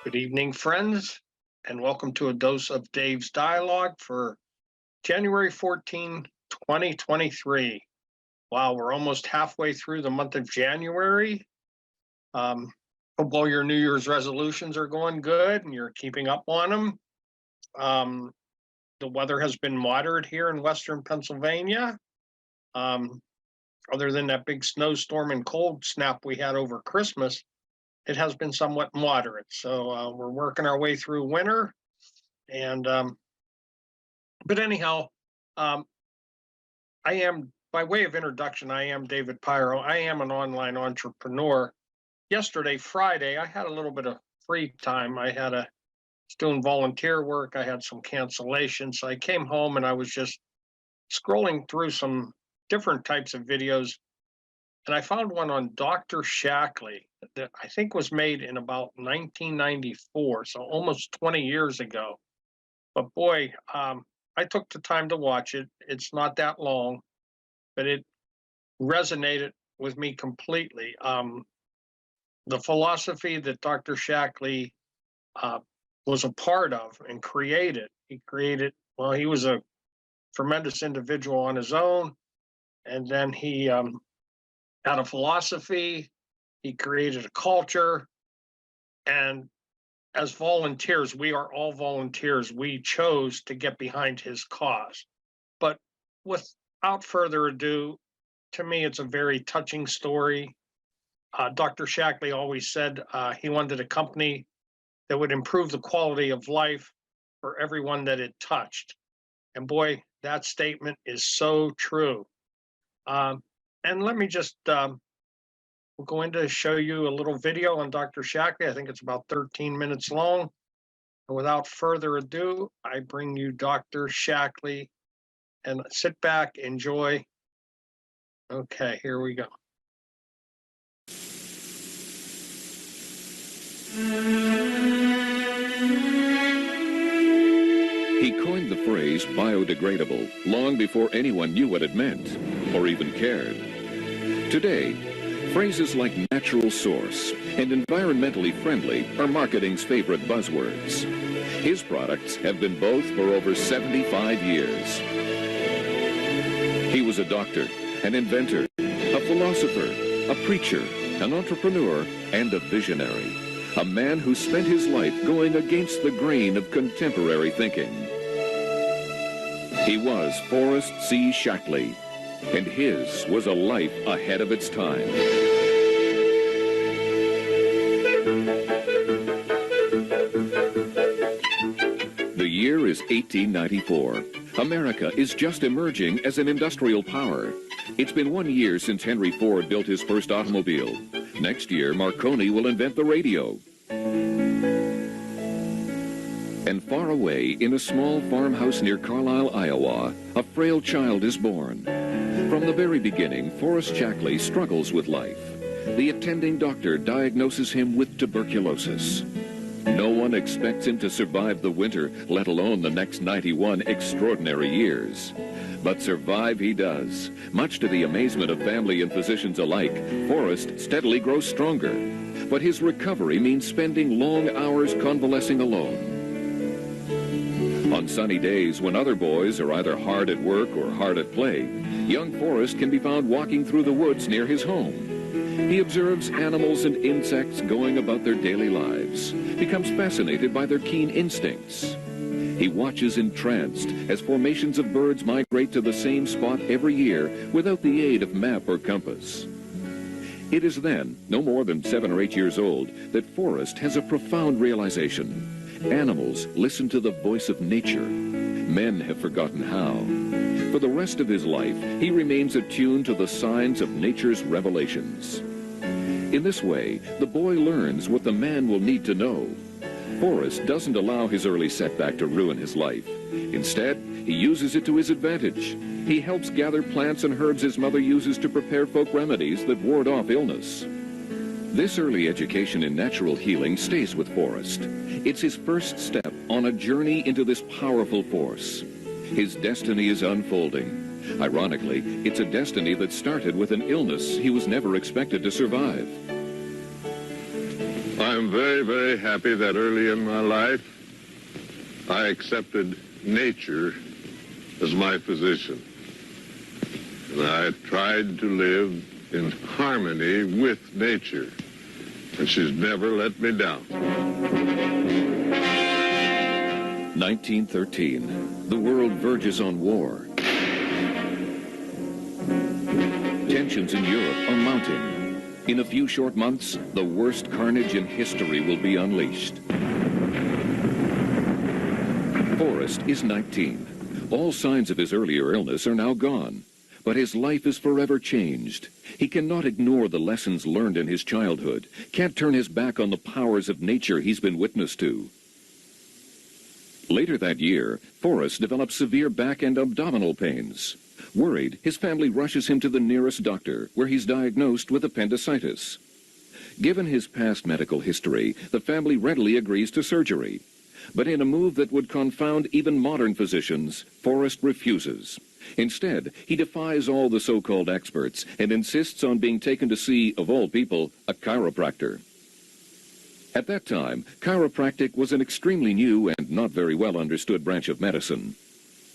Good evening, friends, and welcome to a dose of Dave's Dialogue for January 14, 2023. Wow, we're almost halfway through the month of January. Hope all your New Year's resolutions are going good and you're keeping up on them. The weather has been moderate here in Western Pennsylvania. Other than that big snowstorm and cold snap we had over Christmas, it has been somewhat moderate. So we're working our way through winter. And but anyhow, I am, by way of introduction, I am David Pyro. I am an online entrepreneur. Yesterday, Friday, I had a little bit of free time. I was doing volunteer work. I had some cancellations. So I came home and I was just scrolling through some different types of videos. And I found one on Dr. Shakley that I think was made in about 1994, so almost 20 years ago. But boy, I took the time to watch it. It's not that long, but it resonated with me completely. The philosophy that Dr. Shakley was a part of and created, he was a tremendous individual on his own, and then he had a philosophy, he created a culture, and as volunteers, we are all volunteers. We chose to get behind his cause. But without further ado, to me, it's a very touching story. Dr. Shakley always said he wanted a company that would improve the quality of life for everyone that it touched. And boy, that statement is so true. And let me just, we're going to show you a little video on Dr. Shakley. I think it's about 13 minutes long. And without further ado, I bring you Dr. Shakley, and sit back, enjoy. Okay, here we go. He coined the phrase biodegradable long before anyone knew what it meant or even cared. Today, phrases like natural source and environmentally friendly are marketing's favorite buzzwords. His products have been both for over 75 years. He was a doctor, an inventor, a philosopher, a preacher, an entrepreneur, and a visionary. A man who spent his life going against the grain of contemporary thinking. He was Forrest C. Shakley, and his was a life ahead of its time. The year is 1894. America is just emerging as an industrial power. It's been 1 year since Henry Ford built his first automobile. Next year, Marconi will invent the radio. And far away, in a small farmhouse near Carlisle, Iowa, a frail child is born. From the very beginning, Forrest Shakley struggles with life. The attending doctor diagnoses him with tuberculosis. No one expects him to survive the winter, let alone the next 91 extraordinary years. But survive he does. Much to the amazement of family and physicians alike, Forrest steadily grows stronger. But his recovery means spending long hours convalescing alone. On sunny days when other boys are either hard at work or hard at play, young Forrest can be found walking through the woods near his home. He observes animals and insects going about their daily lives, becomes fascinated by their keen instincts. He watches entranced as formations of birds migrate to the same spot every year without the aid of map or compass. It is then, no more than 7 or 8 years old, that Forrest has a profound realization. Animals listen to the voice of nature. Men have forgotten how. For the rest of his life, he remains attuned to the signs of nature's revelations. In this way, the boy learns what the man will need to know. Forrest doesn't allow his early setback to ruin his life. Instead, he uses it to his advantage. He helps gather plants and herbs his mother uses to prepare folk remedies that ward off illness. This early education in natural healing stays with Forrest. It's his first step on a journey into this powerful force. His destiny is unfolding. Ironically, it's a destiny that started with an illness he was never expected to survive. I'm very, very happy that early in my life, I accepted nature as my physician. And I tried to live in harmony with nature. And she's never let me down. 1913. The world verges on war. Tensions in Europe are mounting. In a few short months, the worst carnage in history will be unleashed. Forrest is 19. All signs of his earlier illness are now gone, but his life is forever changed. He cannot ignore the lessons learned in his childhood, can't turn his back on the powers of nature he's been witness to. Later that year, Forrest develops severe back and abdominal pains. Worried, his family rushes him to the nearest doctor, where he's diagnosed with appendicitis. Given his past medical history, the family readily agrees to surgery. But in a move that would confound even modern physicians, Forrest refuses. Instead, he defies all the so-called experts and insists on being taken to see, of all people, a chiropractor. At that time, chiropractic was an extremely new and not very well understood branch of medicine.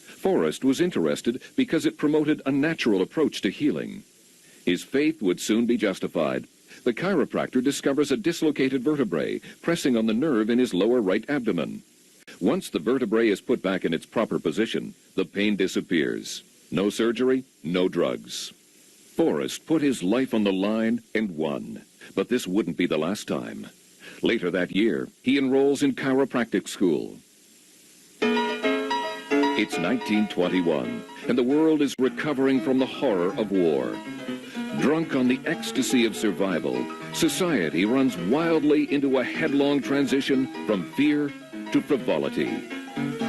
Forrest was interested because it promoted a natural approach to healing. His faith would soon be justified. The chiropractor discovers a dislocated vertebrae pressing on the nerve in his lower right abdomen. Once the vertebrae is put back in its proper position, the pain disappears. No surgery, no drugs. Forrest put his life on the line and won. But this wouldn't be the last time. Later that year, he enrolls in chiropractic school. It's 1921, and the world is recovering from the horror of war. Drunk on the ecstasy of survival, society runs wildly into a headlong transition from fear to frivolity.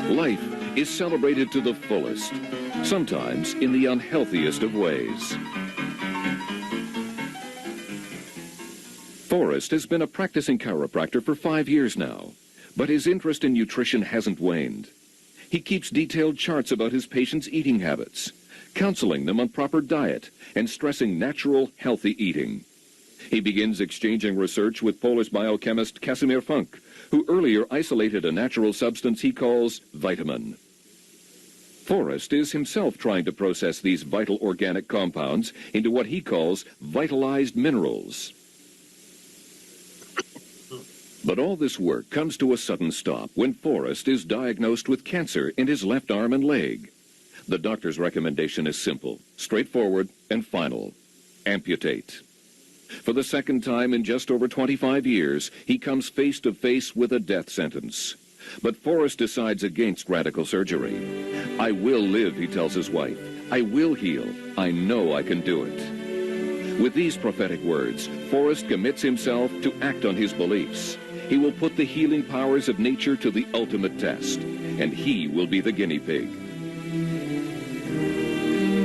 Life is celebrated to the fullest, sometimes in the unhealthiest of ways. Forrest has been a practicing chiropractor for 5 years now, but his interest in nutrition hasn't waned. He keeps detailed charts about his patients' eating habits, counseling them on proper diet, and stressing natural, healthy eating. He begins exchanging research with Polish biochemist Casimir Funk, who earlier isolated a natural substance he calls vitamin. Forrest is himself trying to process these vital organic compounds into what he calls vitalized minerals. But all this work comes to a sudden stop when Forrest is diagnosed with cancer in his left arm and leg. The doctor's recommendation is simple, straightforward, and final. Amputate. For the second time in just over 25 years, he comes face to face with a death sentence. But Forrest decides against radical surgery. I will live, he tells his wife. I will heal. I know I can do it. With these prophetic words, Forrest commits himself to act on his beliefs. He will put the healing powers of nature to the ultimate test, and he will be the guinea pig.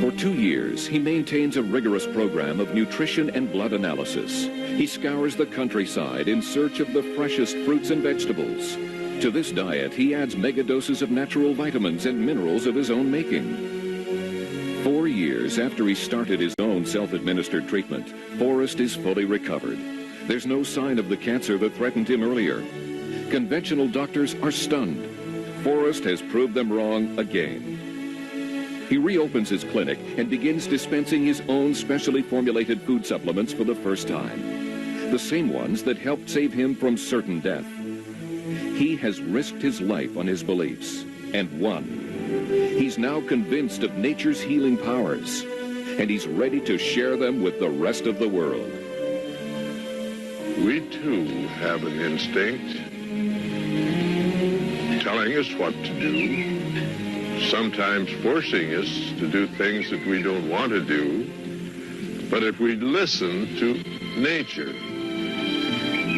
For 2 years, he maintains a rigorous program of nutrition and blood analysis. He scours the countryside in search of the freshest fruits and vegetables. To this diet, he adds megadoses of natural vitamins and minerals of his own making. 4 years after he started his own self-administered treatment, Forrest is fully recovered. There's no sign of the cancer that threatened him earlier. Conventional doctors are stunned. Forrest has proved them wrong again. He reopens his clinic and begins dispensing his own specially formulated food supplements for the first time. The same ones that helped save him from certain death. He has risked his life on his beliefs and won. He's now convinced of nature's healing powers, and he's ready to share them with the rest of the world. We too have an instinct telling us what to do, sometimes forcing us to do things that we don't want to do. But if we listen to nature,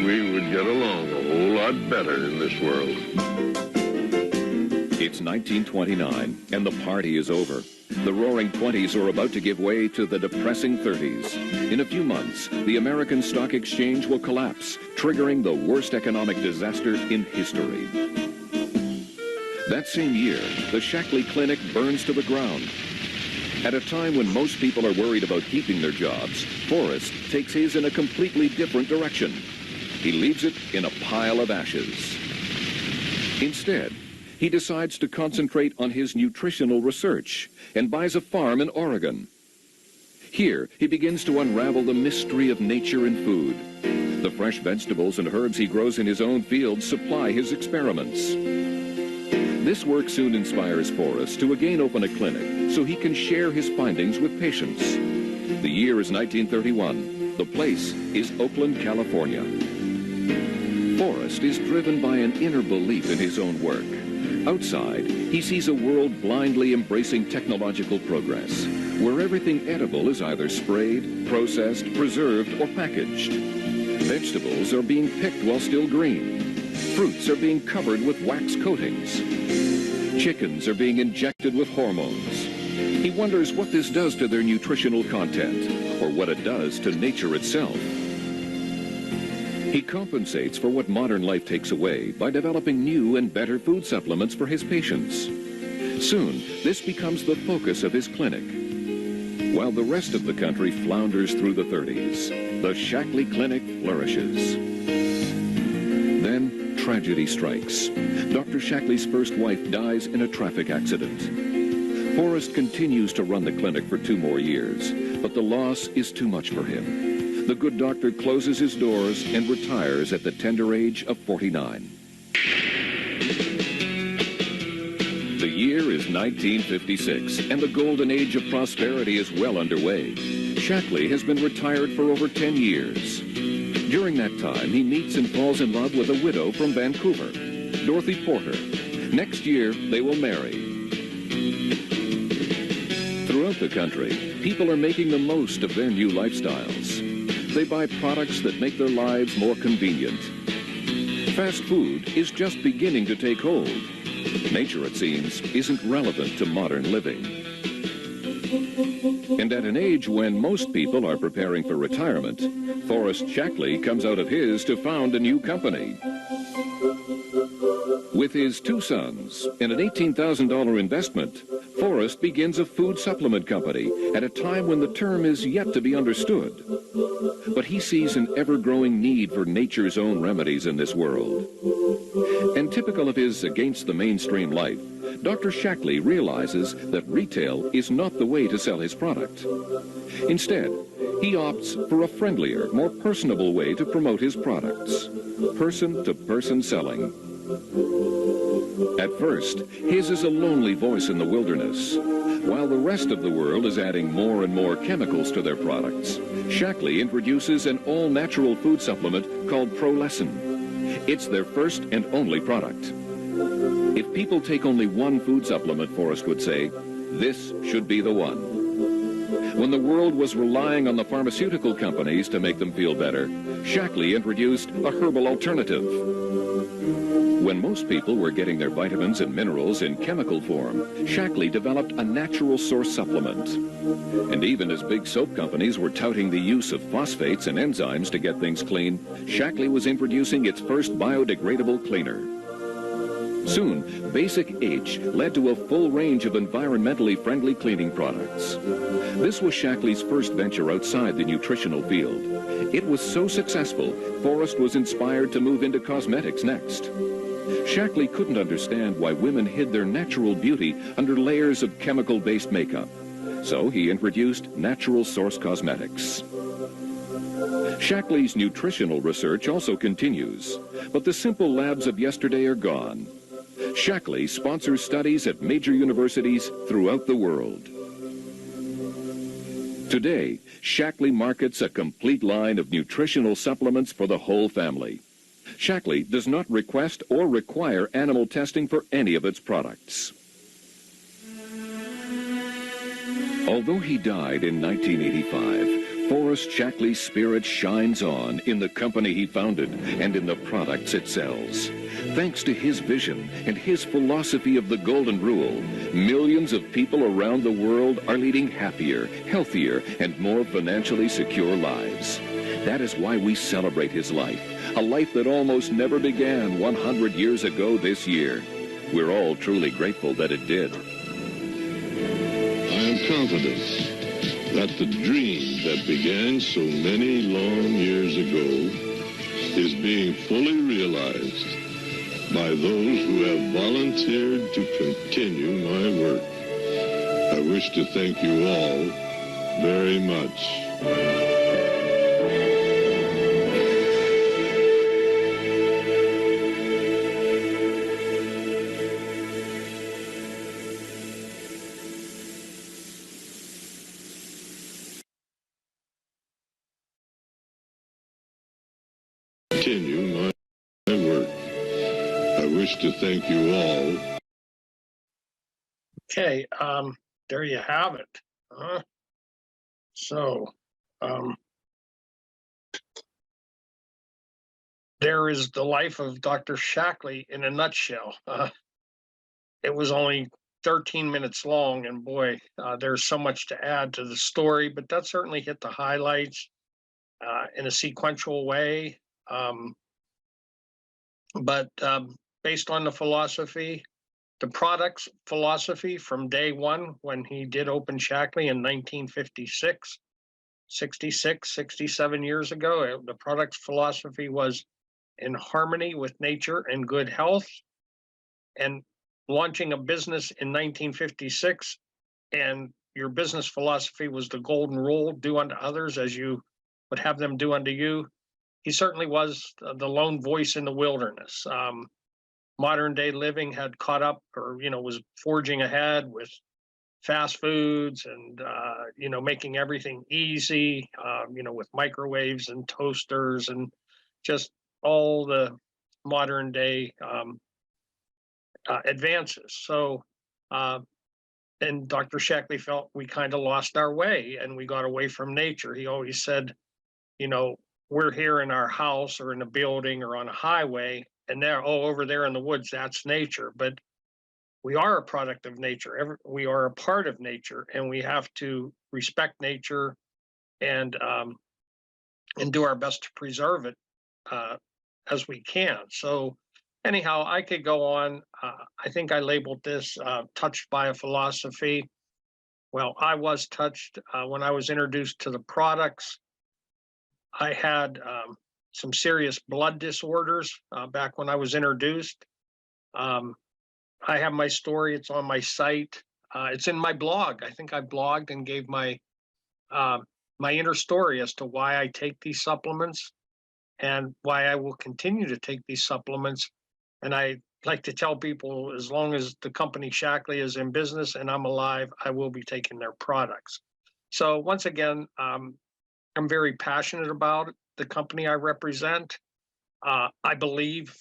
we would get along a whole lot better in this world. It's 1929, and the party is over. The roaring 20s are about to give way to the depressing 30s. In a few months, the American Stock Exchange will collapse, triggering the worst economic disaster in history. That same year, the Shakley Clinic burns to the ground. At a time when most people are worried about keeping their jobs, Forrest takes his in a completely different direction. he leaves it in a pile of ashes. Instead, he decides to concentrate on his nutritional research and buys a farm in Oregon. Here, he begins to unravel the mystery of nature and food. The fresh vegetables and herbs he grows in his own fields supply his experiments. This work soon inspires Forrest to again open a clinic so he can share his findings with patients. The year is 1931. The place is Oakland, California. Forrest is driven by an inner belief in his own work. Outside, he sees a world blindly embracing technological progress, where everything edible is either sprayed, processed, preserved, or packaged. Vegetables are being picked while still green. Fruits are being covered with wax coatings. Chickens are being injected with hormones. He wonders what this does to their nutritional content, or what it does to nature itself. He compensates for what modern life takes away by developing new and better food supplements for his patients. Soon, this becomes the focus of his clinic. While the rest of the country flounders through the 30s, the Shakley Clinic flourishes. Then, tragedy strikes. Dr. Shakley's first wife dies in a traffic accident. Forrest continues to run the clinic for 2 more years, but the loss is too much for him. The good doctor closes his doors and retires at the tender age of 49. The year is 1956, and the golden age of prosperity is well underway. Shakley has been retired for over 10 years. During that time, he meets and falls in love with a widow from Vancouver, Dorothy Porter. Next year, they will marry. Throughout the country, people are making the most of their new lifestyles. They buy products that make their lives more convenient. Fast food is just beginning to take hold. Nature, it seems, isn't relevant to modern living. And at an age when most people are preparing for retirement, Forrest Shakley comes out of his to found a new company. With his 2 sons and an $18,000 investment, Forrest begins a food supplement company at a time when the term is yet to be understood. But he sees an ever-growing need for nature's own remedies in this world. And typical of his against-the-mainstream life, Dr. Shakley realizes that retail is not the way to sell his product. Instead, he opts for a friendlier, more personable way to promote his products: person-to-person selling. At first, his is a lonely voice in the wilderness. While the rest of the world is adding more and more chemicals to their products, Shakley introduces an all-natural food supplement called Prolescin. It's their first and only product. If people take only one food supplement, Forrest would say, this should be the one. When the world was relying on the pharmaceutical companies to make them feel better, Shakley introduced a herbal alternative. When most people were getting their vitamins and minerals in chemical form, Shakley developed a natural source supplement. And even as big soap companies were touting the use of phosphates and enzymes to get things clean, Shakley was introducing its first biodegradable cleaner. Soon, Basic H led to a full range of environmentally friendly cleaning products. This was Shakley's first venture outside the nutritional field. It was so successful, Forrest was inspired to move into cosmetics next. Shakley couldn't understand why women hid their natural beauty under layers of chemical-based makeup. So he introduced natural source cosmetics. Shakley's nutritional research also continues, but the simple labs of yesterday are gone. Shakley sponsors studies at major universities throughout the world. Today, Shakley markets a complete line of nutritional supplements for the whole family. Shakley does not request or require animal testing for any of its products. Although he died in 1985, Forrest Shakley's spirit shines on in the company he founded and in the products it sells. Thanks to his vision and his philosophy of the Golden Rule, millions of people around the world are leading happier, healthier, and more financially secure lives. That is why we celebrate his life, a life that almost never began 100 years ago this year. We're all truly grateful that it did. I am confident that the dream that began so many long years ago is being fully realized by those who have volunteered to continue my work. I wish to thank you all very much. Continue my work. I wish to thank you all. Okay, there you have it. So, there is the life of Dr. Shakley in a nutshell. It was only 13 minutes long, and boy, there's so much to add to the story, but that certainly hit the highlights in a sequential way. But based on the philosophy, the product's philosophy from day one, when he did open Shakley in 1956, 66, 67 years ago, the product's philosophy was in harmony with nature and good health. And launching a business in 1956, and your business philosophy was the golden rule: do unto others as you would have them do unto you. He certainly was the lone voice in the wilderness. Modern day living had caught up, or was forging ahead with fast foods and making everything easy, with microwaves and toasters and just all the modern day advances. So, and Dr. Shakley felt we kind of lost our way and we got away from nature. He always said, we're here in our house or in a building or on a highway, and there, over there in the woods, that's nature. But we are a product of nature. We are a part of nature, and we have to respect nature and do our best to preserve it as we can. So anyhow, I could go on. I think I labeled this touched by a philosophy. Well, I was touched when I was introduced to the products. I had some serious blood disorders back when I was introduced. I have my story. It's on my site. It's in my blog. I think I blogged and gave my inner story as to why I take these supplements and why I will continue to take these supplements. And I like to tell people, as long as the company Shakley is in business and I'm alive, I will be taking their products. So once again, I'm very passionate about the company I represent. I believe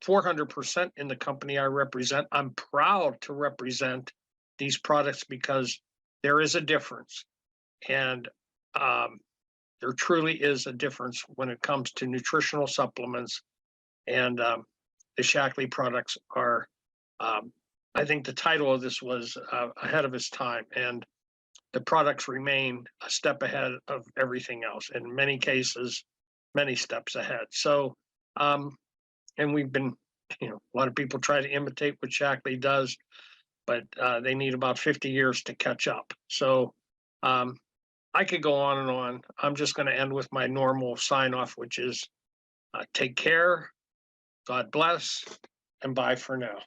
400% in the company I represent. I'm proud to represent these products because there is a difference. And there truly is a difference when it comes to nutritional supplements. And the Shakley products are, I think the title of this was ahead of its time. And the products remain a step ahead of everything else. In many cases, many steps ahead. So, and we've been, a lot of people try to imitate what Shakley does, but they need about 50 years to catch up. So I could go on and on. I'm just going to end with my normal sign off, which is take care, God bless, and bye for now.